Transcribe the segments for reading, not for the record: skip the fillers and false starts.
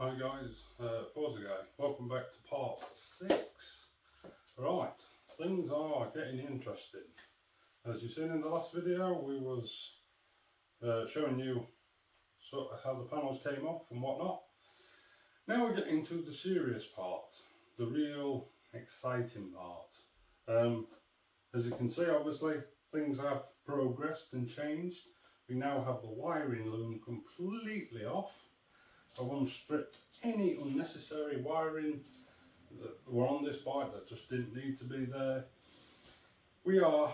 Hi guys, Forza guy. Welcome back to part 6. Right, things are getting interesting. As you've seen in the last video, we was showing you sort of how the panels came off and whatnot. Now we're getting to the serious part, the real exciting part. As you can see, obviously things have progressed and changed. We now have the wiring loom completely off. I've stripped any unnecessary wiring that were on this bike that just didn't need to be there. We are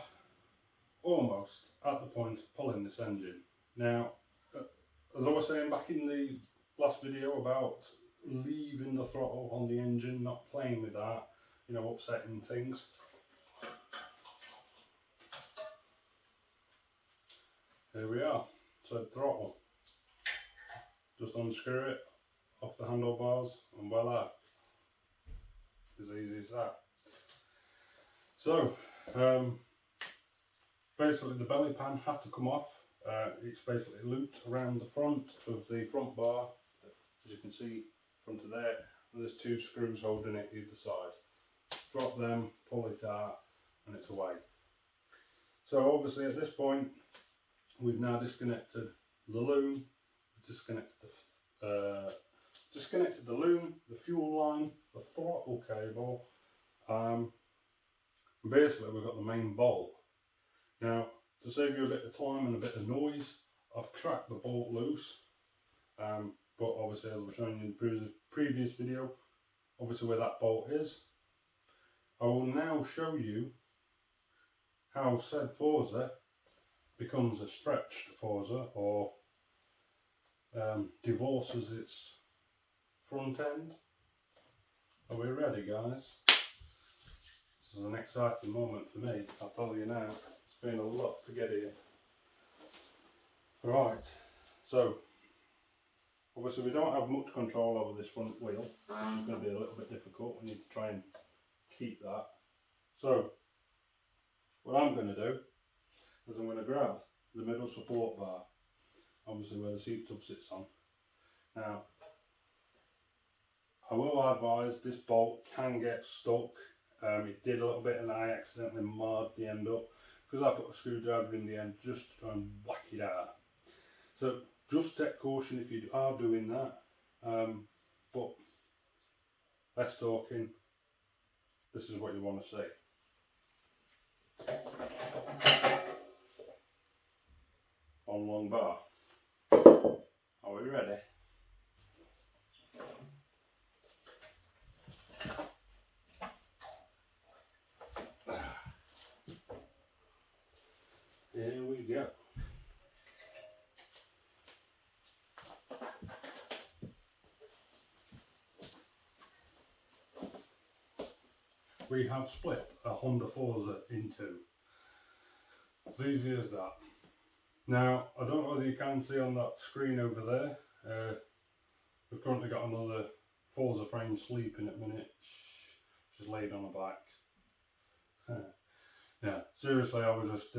almost at the point of pulling this engine. Now, as I was saying back in the last video about leaving the throttle on the engine, not playing with that, you know, upsetting things. Here we are, so throttle. Just unscrew it off the handlebars and voila, as easy as that. So basically the belly pan had to come off. It's basically looped around the front of the front bar, as you can see from to there, and there's 2 screws holding it either side. Drop them, pull it out, and it's away. So obviously at this point we've now disconnected the loom, disconnected the loom, the fuel line, the throttle cable. Basically we've got the main bolt. Now, to save you a bit of time and a bit of noise, I've cracked the bolt loose. But obviously, as I was showing you in the previous video, obviously where that bolt is. I will now show you how said Forza becomes a stretched Forza, or divorces its front end. Are we ready, guys? This is an exciting moment for me, I'll tell you now. It's been a lot to get here. Right, so obviously we don't have much control over this front wheel. It's going to be a little bit difficult. We need to try and keep that. So what I'm going to do is I'm going to grab the middle support bar, obviously where the seat tub sits on. Now, I will advise this bolt can get stuck. It did a little bit and I accidentally marred the end up because I put a screwdriver in the end just to try and whack it out. So just take caution if you are doing that. But less talking, this is what you want to see. On long bar. Are we ready? Here we go. We have split a Honda Forza in 2. It's easy as that. Now, I don't know whether you can see on that screen over there, we've currently got another Forza frame sleeping at the minute. She's laid on her back. Yeah, seriously, I was just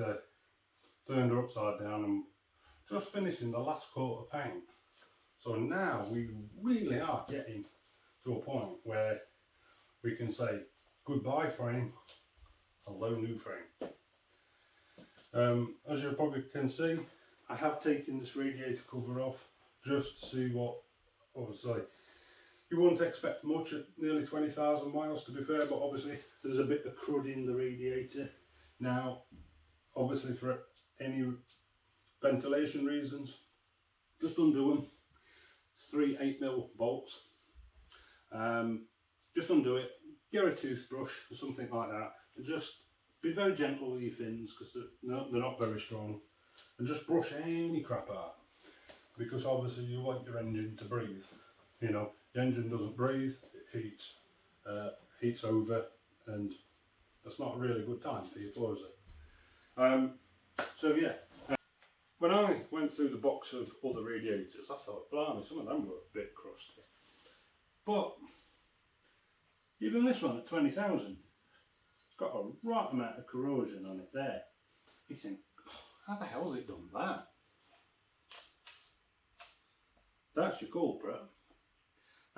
turned her upside down and just finishing the last coat of paint. So now we really are getting to a point where we can say goodbye frame, hello new frame. As you probably can see, I have taken this radiator cover off just to see what, obviously you wouldn't expect much at nearly 20,000 miles to be fair, but obviously there's a bit of crud in the radiator. Now obviously for any ventilation reasons, just undo them. It's 3 8mm bolts. Just undo it, get a toothbrush or something like that, and just be very gentle with your fins because they're not very strong, and just brush any crap out, because obviously you want your engine to breathe. You know, the engine doesn't breathe, it heats over, and that's not a really good time for your Forza. So yeah, when I went through the box of other radiators, I thought, blimey, some of them were a bit crusty. But even this one at 20,000, it's got a right amount of corrosion on it there. You think, oh, how the hell's it done that? That's your culprit.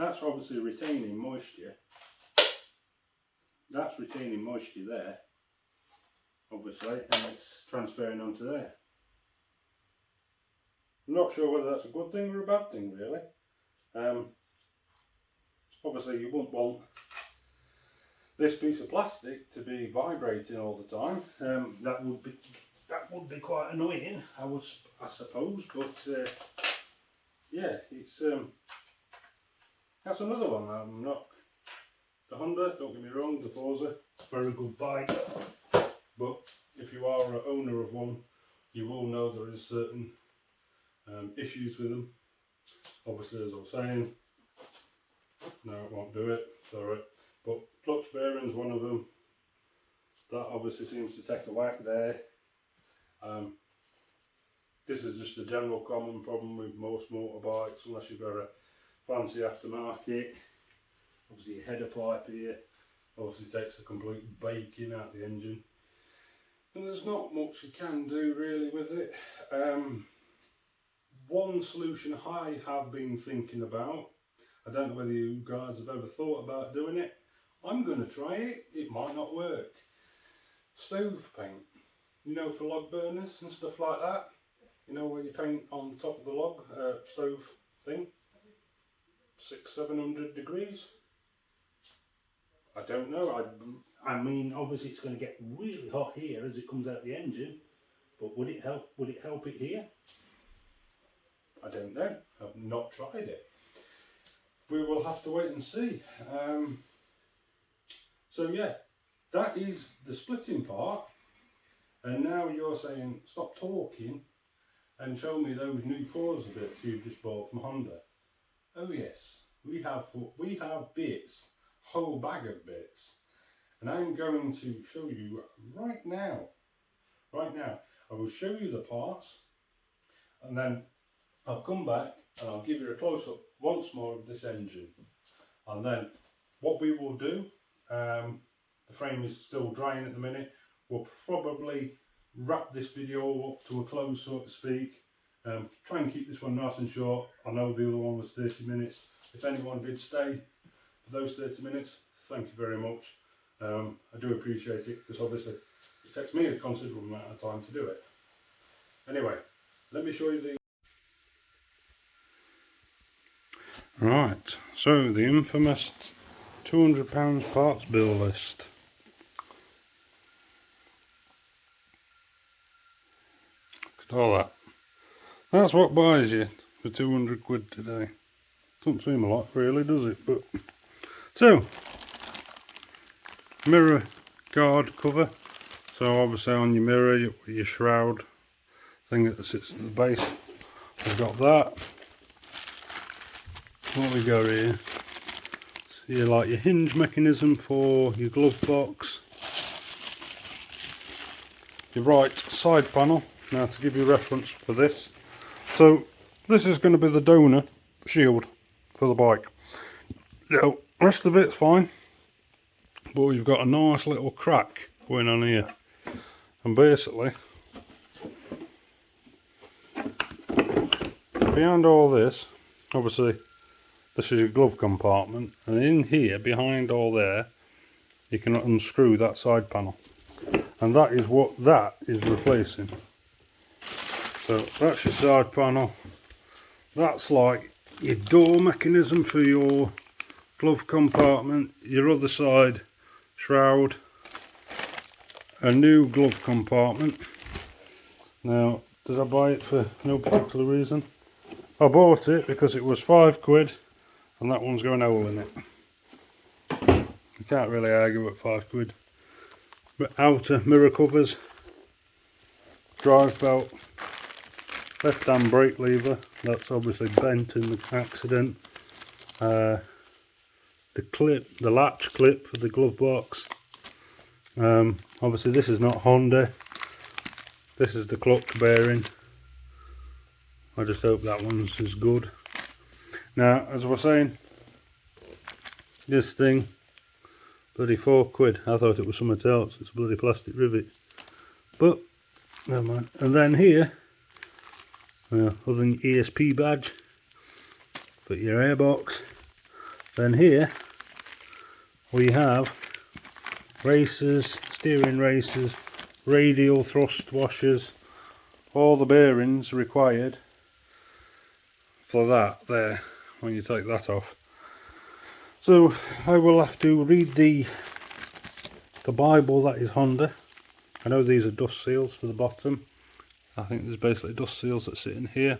That's obviously retaining moisture. That's retaining moisture there, obviously, and it's transferring onto there. I'm not sure whether that's a good thing or a bad thing, really. Obviously you wouldn't want this piece of plastic to be vibrating all the time. That would be quite annoying, I suppose. But yeah, it's that's another one. I'm not the Honda. Don't get me wrong, the Forza, it's a very good bike. But if you are an owner of one, you will know there is certain issues with them. Obviously, as I was saying, no, it won't do it. Sorry. But clutch bearing's one of them. That obviously seems to take a whack there. This is just a general common problem with most motorbikes, unless you've got a fancy aftermarket. Obviously your header pipe here obviously takes the complete baking out the engine. And there's not much you can do really with it. One solution I have been thinking about, I don't know whether you guys have ever thought about doing it. I'm going to try it. It might not work. Stove paint, you know, for log burners and stuff like that. You know, where you paint on the top of the log stove thing. 600-700 degrees. I don't know. I mean, obviously it's going to get really hot here as it comes out the engine. But would it help? Would it help it here? I don't know. I've not tried it. We will have to wait and see. So yeah, that is the splitting part. And now you're saying stop talking and show me those new Forza bits you've just bought from Honda. Oh yes, we have bits, whole bag of bits, and I'm going to show you right now. Right now, I will show you the parts, and then I'll come back and I'll give you a close-up once more of this engine. And then what we will do, the frame is still drying at the minute, we'll probably wrap this video up to a close, so to speak. Try and keep this one nice and short. I know the other one was 30 minutes. If anyone did stay for those 30 minutes, thank you very much. I do appreciate it, because obviously it takes me a considerable amount of time to do it. Anyway, let me show you the... Right, so the infamous £200 parts bill list. Look at all that. That's what buys you for 200 quid today. Doesn't seem a lot really, does it? But so, mirror guard cover. So obviously on your mirror, your shroud thing that sits at the base. We've got that. What we got here? So you like your hinge mechanism for your glove box. Your right side panel. Now to give you reference for this. So this is going to be the donor shield for the bike. The rest of it's fine, but we've got a nice little crack going on here, and basically behind all this, obviously this is your glove compartment, and in here behind all there you can unscrew that side panel, and that is what that is replacing. So that's your side panel. That's like your door mechanism for your glove compartment, your other side shroud, a new glove compartment. Now, did I buy it for no particular reason? I bought it because it was £5 and that one's got an hole in it. You can't really argue at £5. But outer mirror covers, drive belt, left hand brake lever, that's obviously bent in the accident. The clip, the latch clip for the glove box. Obviously this is not Honda, this is the clutch bearing. I just hope that one's as good. Now, as I was saying, this thing, bloody £4. I thought it was something else, it's a bloody plastic rivet. But, never mind. And then here, other than your ESP badge, put your airbox. Then here we have racers, steering racers, radial thrust washers, all the bearings required for that there when you take that off. So I will have to read the Bible that is Honda. I know these are dust seals for the bottom. I think there's basically dust seals that sit in here.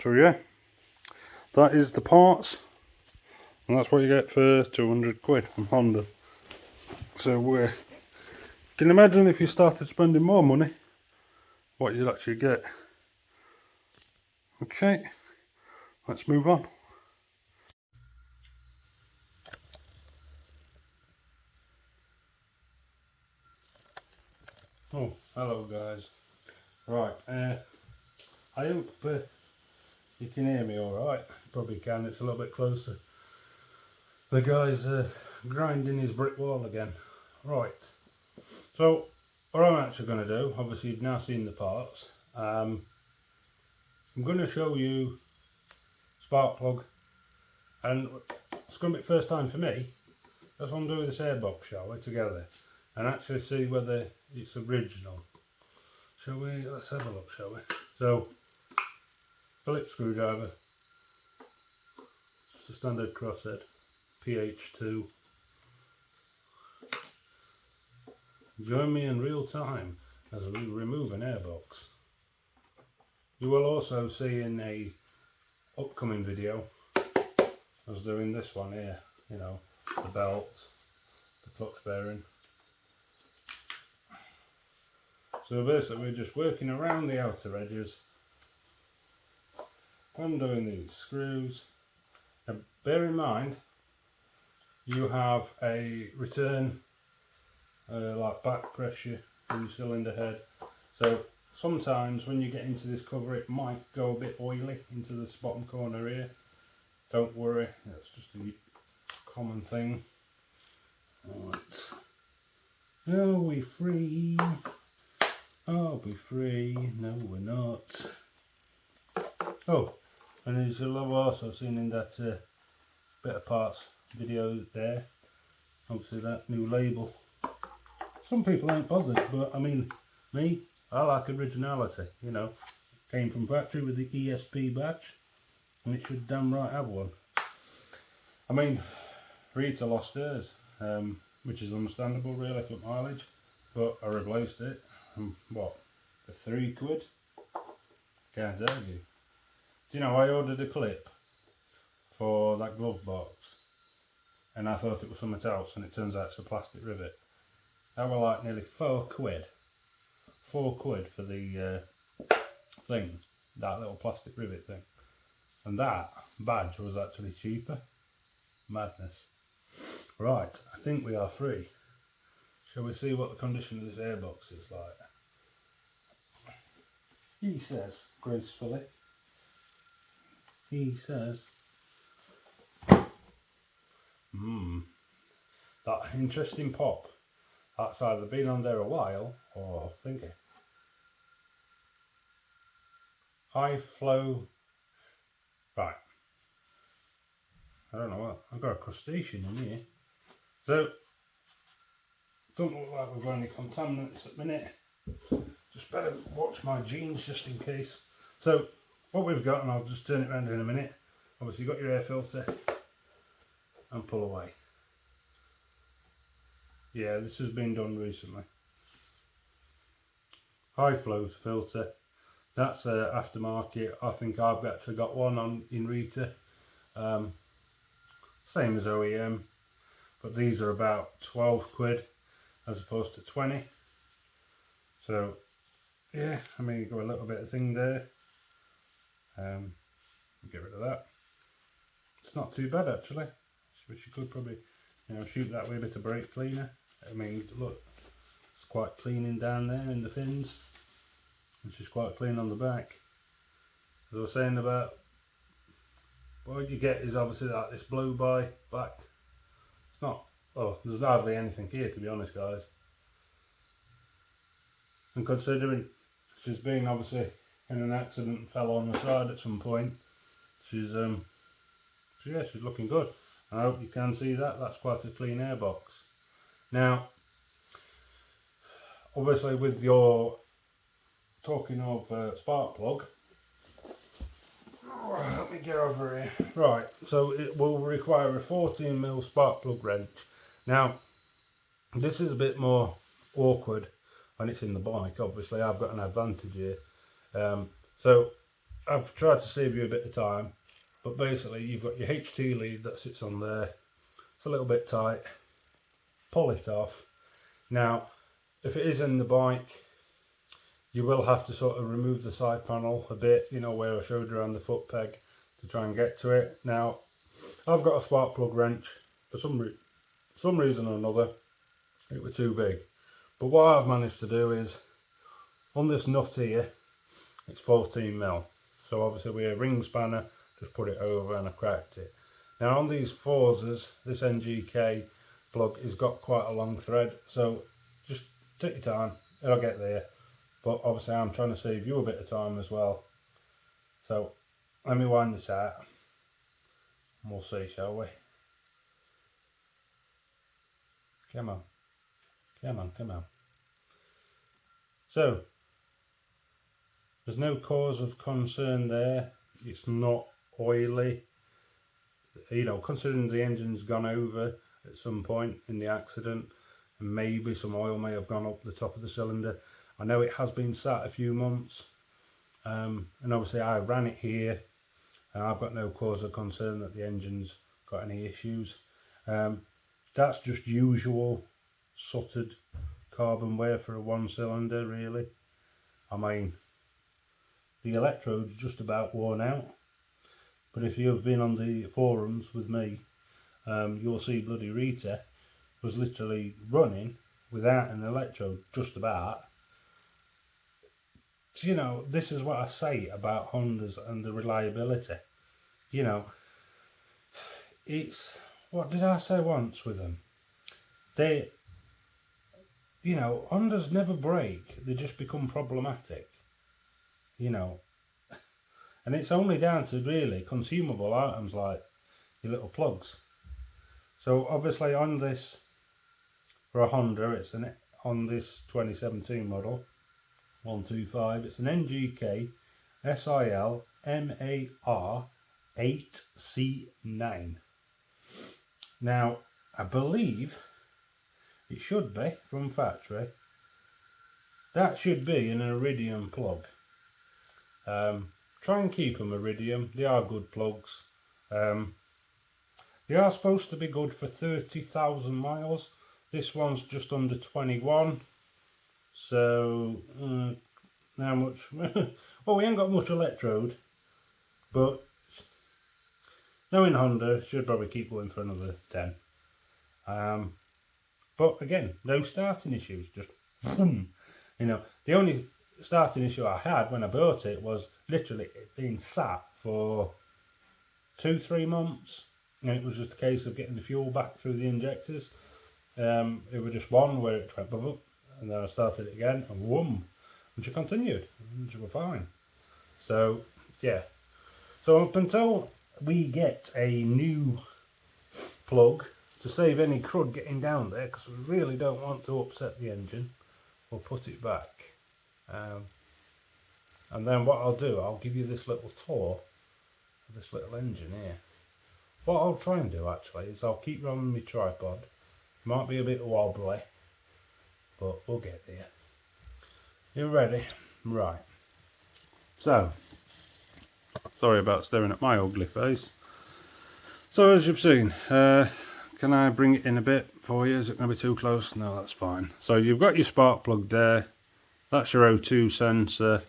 So yeah, that is the parts, and that's what you get for 200 quid from Honda. So you can imagine if you started spending more money, what you'd actually get. Okay, let's move on. Oh, hello guys. Right, I hope you can hear me alright. Probably can, it's a little bit closer. The guy's grinding his brick wall again. Right, so what I'm actually going to do, obviously you've now seen the parts. I'm going to show you spark plug, and it's going to be the first time for me. That's what I'm doing this airbox, shall we, together, and actually see whether it's original. Shall we? Let's have a look, shall we? So, Phillips screwdriver, just a standard crosshead, PH2. Join me in real time as we remove an airbox. You will also see in a upcoming video us doing this one here, you know, the belt, the clutch bearing. So basically we're just working around the outer edges. I'm doing these screws. Now bear in mind you have a return like back pressure in the cylinder head, so sometimes when you get into this cover it might go a bit oily into this bottom corner here. Don't worry, that's just a common thing. Right. Are we free? Are we free? No, we're not. Oh, and as you'll have also seen in that bit of parts video there, obviously that new label. Some people ain't bothered, but I mean, me, I like originality, you know. Came from factory with the ESP badge, and it should damn right have one. I mean, Rita lost hers, which is understandable really for mileage, but I replaced it, what, for £3? Can't argue. Do you know, I ordered a clip for that glove box, and I thought it was something else, and it turns out it's a plastic rivet. That was like nearly £4. £4 for the thing, that little plastic rivet thing. And that badge was actually cheaper. Madness. Right, I think we are free. Shall we see what the condition of this airbox is like? He says, gracefully. He says, that interesting pop. That's either been on there a while or thinking. High flow. Right. I don't know what. I've got a crustacean in here. So, don't look like we've got any contaminants at the minute. Just better watch my jeans just in case. So, what we've got, and I'll just turn it around in a minute. Obviously, you've got your air filter and pull away. Yeah, this has been done recently. High flow filter. That's aftermarket. I think I've actually got one on in Rita. Same as OEM, but these are about £12 as opposed to 20. So yeah, I mean, you got a little bit of thing there. Get rid of that. It's not too bad actually. Which you could probably, you know, shoot that with a bit of brake cleaner. I mean, look, it's quite cleaning down there in the fins, which is quite clean on the back. As I was saying about, what you get is obviously like this blow by back. It's not, oh, there's hardly anything here to be honest guys. And considering she's been obviously in an accident and fell on the side at some point, she's looking good. I hope you can see that. That's quite a clean airbox. Now, obviously, with your talking of spark plug, let me get over here. Right, so it will require a 14mm spark plug wrench. Now, this is a bit more awkward when it's in the bike. Obviously, I've got an advantage here. So I've tried to save you a bit of time, but basically you've got your HT lead that sits on there. It's a little bit tight. Pull it off. Now, if it is in the bike, you will have to sort of remove the side panel a bit, you know, where I showed you around the foot peg to try and get to it. Now, I've got a spark plug wrench. For some reason or another, it was too big. But what I've managed to do is, on this nut here, it's 14mm. So obviously with a ring spanner, just put it over and I cracked it. Now on these Forzas, this NGK plug has got quite a long thread. So just take your time, it'll get there. But obviously I'm trying to save you a bit of time as well. So let me wind this out and we'll see, shall we? Come on. Come on, come on. So, there's no cause of concern there. It's not oily. You know, considering the engine's gone over at some point in the accident, and maybe some oil may have gone up the top of the cylinder. I know it has been sat a few months, and obviously I ran it here, and I've got no cause of concern that the engine's got any issues. That's just usual suttered carbon wear for a one cylinder, really. I mean, the electrode's just about worn out, but if you've been on the forums with me, you'll see bloody Rita was literally running without an electrode, just about. You know, this is what I say about Hondas and the reliability. You know, it's, what did I say once with them? You know, Hondas never break, they just become problematic. You know, and it's only down to really consumable items like your little plugs. So obviously on this, for a Honda, it's on this 2017 model 125, it's an NGK SIL MAR 8C9. Now I believe it should be from factory. That should be an iridium plug. Try and keep them iridium. They are good plugs. They are supposed to be good for 30,000 miles. This one's just under 21. So how much? Well, we ain't got much electrode, but knowing Honda, should probably keep going for another 10. But again, no starting issues. Just you know, the only starting issue I had when I bought it was literally it being sat for 2-3 months, and it was just a case of getting the fuel back through the injectors. It was just one where it went boom, and then I started it again and whoom, and she continued, and she was fine. So yeah, so up until we get a new plug to save any crud getting down there, because we really don't want to upset the engine, we'll put it back. And then what I'll do, I'll give you this little tour of this little engine here. What I'll try and do actually is I'll keep running my tripod. Might be a bit wobbly, but we'll get there. You ready? Right. So, sorry about staring at my ugly face. So as you've seen, can I bring it in a bit for you? Is it going to be too close? No, that's fine. So you've got your spark plug there. That's your O2 sensor.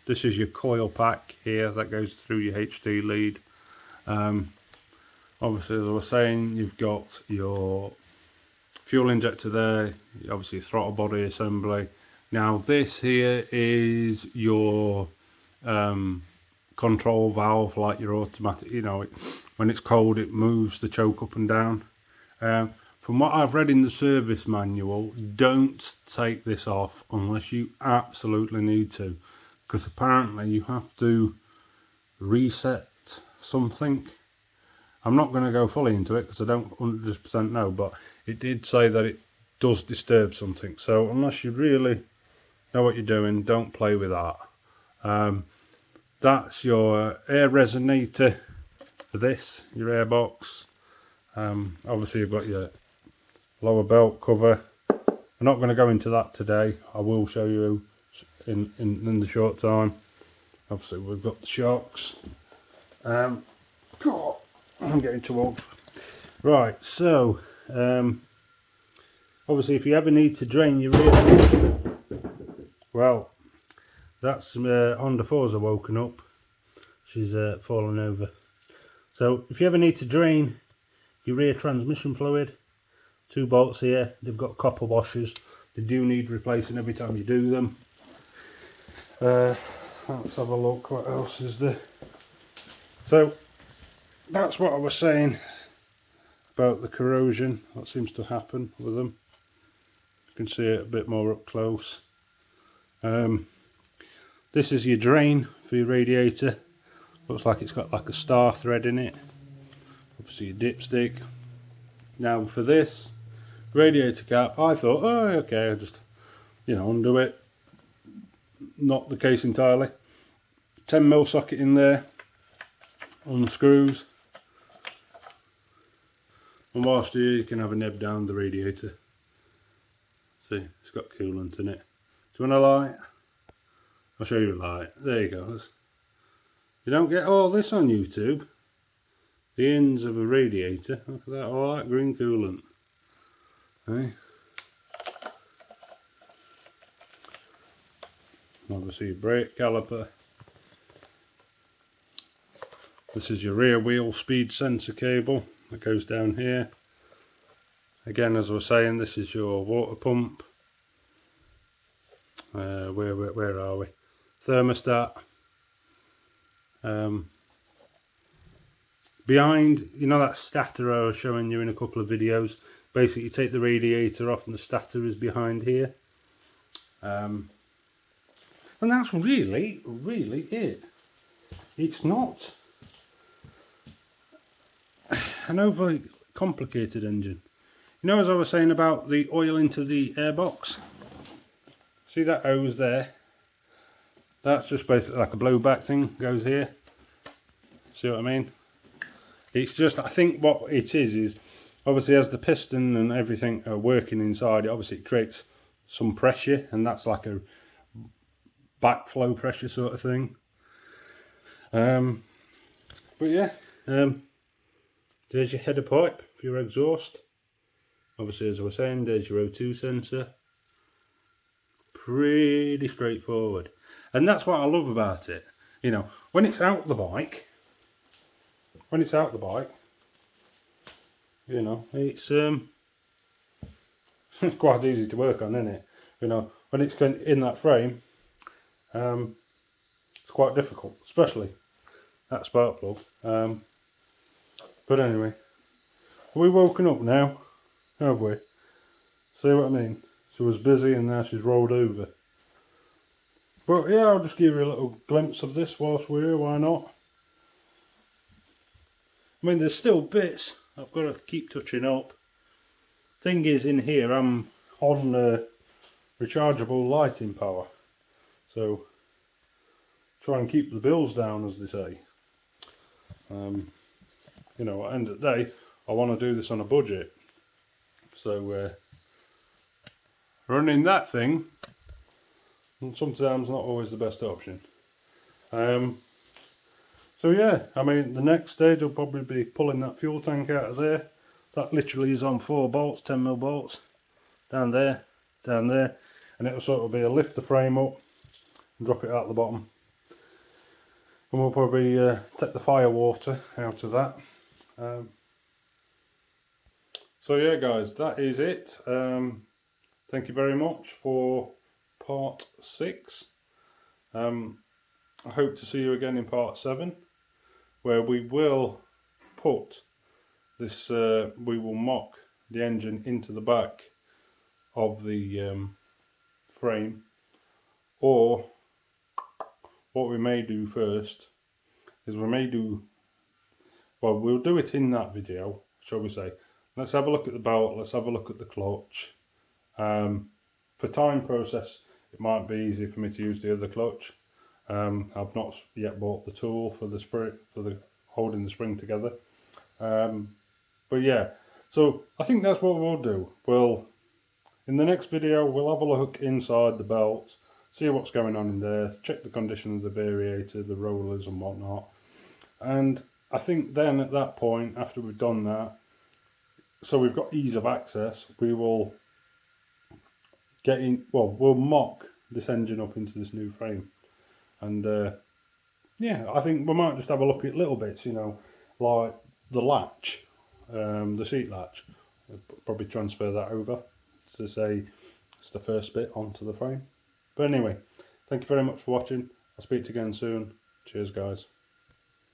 This is your coil pack here that goes through your HT lead. Obviously, as I was saying, you've got your fuel injector there, obviously throttle body assembly. Now this here is your control valve, like your automatic, you know, when it's cold it moves the choke up and down. From what I've read in the service manual, don't take this off unless you absolutely need to, because apparently you have to reset something. I'm not going to go fully into it because I don't 100% know, but it did say that it does disturb something. So unless you really know what you're doing, don't play with that. That's your air resonator for this, your air box. Obviously you've got your lower belt cover. I'm not going to go into that today. I will show you in the short time. Obviously we've got the shocks. God, I'm getting too old. Right, so obviously if you ever need to drain your rear, well, that's Honda Forza woken up. She's fallen over. So if you ever need to drain your rear transmission fluid, 2 bolts here, they've got copper washers. They do need replacing every time you do them. Let's have a look, what else is there? So that's what I was saying about the corrosion that seems to happen with them. You can see it a bit more up close. This is your drain for your radiator. Looks like it's got like a star thread in it. Obviously your dipstick. Now for this radiator cap, I thought, oh okay, I'll just, you know, undo it. Not the case entirely. 10mm socket in there, unscrews, and whilst here you can have a nib down the radiator. See, it's got coolant in it. Do you want a light? I'll show you a light. There you go. You don't get all this on YouTube. The ends of a radiator. Look at that, all that green coolant. Hey. Obviously your brake caliper. This is your rear wheel speed sensor cable that goes down here. Again, as I was saying, this is your water pump. Where are we? Thermostat. Behind, you know that stator I was showing you in a couple of videos. Basically, you take the radiator off and the stator is behind here. And that's really it. It's not an overly complicated engine. You know, as I was saying about the oil into the airbox, see that hose there? That's just basically like a blowback thing, goes here. See what I mean? It's just, I think what it is obviously as the piston and everything are working inside it, obviously it creates some pressure, and that's like a backflow pressure sort of thing. But yeah, there's your header pipe for your exhaust. Obviously, as I was saying, there's your O2 sensor. Pretty straightforward, and that's what I love about it. You know, when it's out the bike, you know, it's it's quite easy to work on, isn't it? You know, when it's in that frame, it's quite difficult, especially that spark plug. But anyway, we woken up now, have we? See what I mean? She was busy and now she's rolled over. But yeah, I'll just give you a little glimpse of this whilst we're here, why not? I mean, there's still bits I've got to keep touching up. Thing is, in here I'm on rechargeable lighting power, so try and keep the bills down, as they say. You know, at the end of the day, I want to do this on a budget, so running that thing sometimes not always the best option. So yeah, I mean, the next stage will probably be pulling that fuel tank out of there. That literally is on 4 bolts, 10mm bolts, down there, and it'll sort of be a lift the frame up and drop it out the bottom. And we'll probably take the fire water out of that. So yeah guys, that is it. Thank you very much for part 6. I hope to see you again in part 7, where we will put this, we will mock the engine into the back of the frame, or what we may do first is we may do, well, we'll do it in that video, shall we say. Let's have a look at the belt, let's have a look at the clutch. For time process, it might be easy for me to use the other clutch. I've not yet bought the tool for the spring, for the holding the spring together. But yeah, so I think that's what we'll do. In the next video, we'll have a look inside the belt, see what's going on in there, check the condition of the variator, the rollers and whatnot. And I think then at that point, after we've done that, so we've got ease of access, we will get in, well, we'll mock this engine up into this new frame. And yeah, I think we might just have a look at little bits, you know, like the latch, the seat latch. I'll probably transfer that over to say it's the first bit onto the frame. But anyway, thank you very much for watching. I'll speak to you again soon. Cheers, guys.